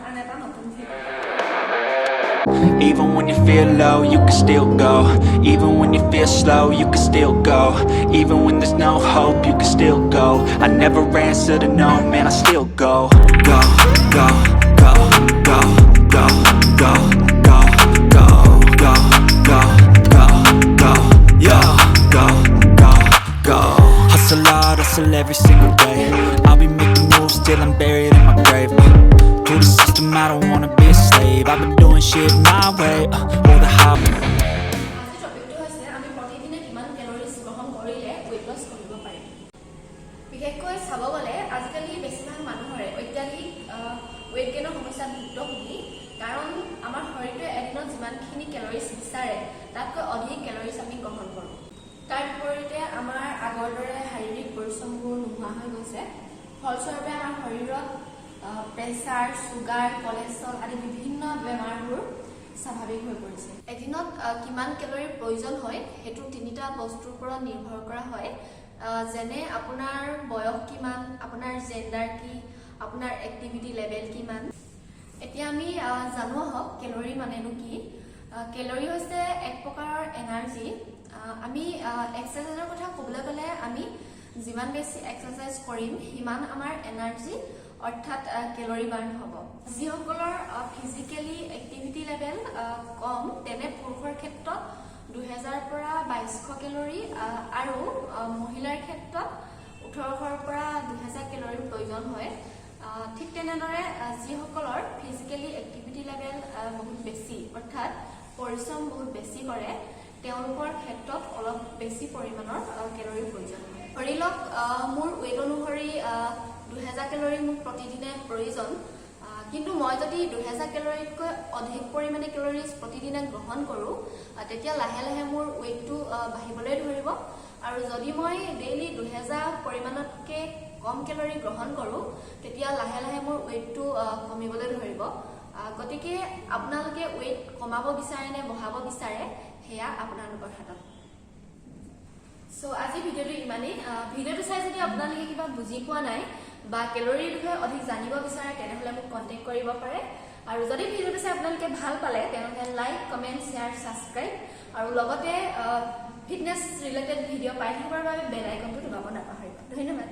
আন এটা নতুন video Even when you feel low, you can still go. Even when you feel slow, you can still go. Even when there's no hope, you can still go. I never answer to no, man, I still go. Go, go, go, go, go, go, go, go, go, go, go, go, yo, go, go, go. Hustle hard, hustle every single day. I'll be making moves till I'm buried in my grave. To the system, I don't wanna be a slave. I've been doing shit my way, or the how. আজি টপিকটো হৈছে আমি প্ৰতিদিনে কিমান calories গ্ৰহণ কৰিলে wait loss কৰিব পাৰিম বিশেষকৈ চাব গ'লে আজিকালি বেছিভাগ মানুহৰে অত্যাধিক ওয়েট গেইনৰ সমস্যাত ভুক্তভোগী কাৰণ আমাৰ শৰীৰটোৱে এদিনত যিমানখিনি কেলৰিজ বিচাৰে তাতকৈ অধিক কেলৰিজ আমি গ্ৰহণ কৰোঁ তাৰ বিপৰীতে আমাৰ আগৰ দৰে শাৰীৰিক পৰিশ্ৰমবোৰ নোহোৱা হৈ গৈছে ফলস্বৰূপে আমাৰ শৰীৰত প্ৰেছাৰ সুগাৰ কোলেষ্ট্ৰল আদি বিভিন্ন বেমাৰবোৰ স্বাভাৱিক হৈ পৰিছে এদিনত কিমান কেলৰিৰ প্ৰয়োজন হয় হেতু তিনিটা বস্তুৰ ওপৰত নিৰ্ভৰ কৰা হয় যেনে আপোনাৰ বয়স কিমান আপোনাৰ জেন্ডাৰ কি আপোনাৰ এক্টিভিটি লেভেল কিমান এতিয়া আমি জানো হক কেলৰি মানেনো কি কেলৰি হৈছে এক প্ৰকাৰৰ এনাৰ্জি আমি এক্সাৰসাইজৰ কথা ক'বলৈ গ'লে আমি যিমান বেছি এক্সাৰসাইজ কৰিম সিমান আমাৰ এনাৰ্জি অৰ্থাৎ কেলৰি বাৰ্ণ হ'ব যিসকলৰ ফিজিক্যালি এক্টিভিটি লেভেল কম তেনে পুৰুষৰ ক্ষেত্ৰত 2000 পৰা 2200 কেলৰি আৰু মহিলাৰ ক্ষেত্ৰত 1800 পৰা 2000 কেলৰিৰ প্ৰয়োজন হয় ঠিক তেনেদৰে যিসকলৰ ফিজিক্যালি এক্টিভিটি লেভেল বহুত বেছি অৰ্থাৎ পৰিশ্ৰম বহুত বেছি কৰে তেওঁলোকৰ ক্ষেত্ৰত অলপ বেছি পৰিমাণৰ কেলৰিৰ প্ৰয়োজন হয় ধৰি লওক মোৰ ওয়েট অনুসৰি 2000 কেলৰি মোক প্ৰতিদিনে প্ৰয়োজন কিন্তু মই যদি 2000 কেলৰিতকৈ অধিক পৰিমাণে কেলৰিজ প্ৰতিদিনে গ্ৰহণ কৰোঁ তেতিয়া লাহে লাহে মোৰ ওয়েটটো বাঢ়িবলৈ ধৰিব আৰু যদি মই ডেইলি 2000 পৰিমাণতকৈ কম কেলৰি গ্ৰহণ কৰোঁ তেতিয়া লাহে লাহে মোৰ ওয়েটটো কমিবলৈ ধৰিব গতিকে আপোনালোকে ওয়েট কমাব বিচাৰে নে বঢ়াব বিচাৰে হেয়া আপোনালোকৰ হাতত সো আজি ভিডিঅ'টো ইমানেই ভিডিঅ'টো চাই যদি আপোনালোকে কিবা বুজি পোৱা নাই বা কেলৰিৰ বিষয়ে অধিক জানিব বিচাৰে তেনেহ'লে মোক কন্টেক্ট কৰিব পাৰে আৰু যদি ভিডিঅ'টো চাই আপোনালোকে ভাল পালে তেনেহ'লে লাইক কমেন্ট শেয়াৰ সাবস্ক্ৰাইব আৰু লগতে ফিটনেছ ৰিলেটেড ভিডিঅ' পাই থাকিবৰ বাবে বেল আইকনটো দবাব নাপাহৰিব ধন্যবাদ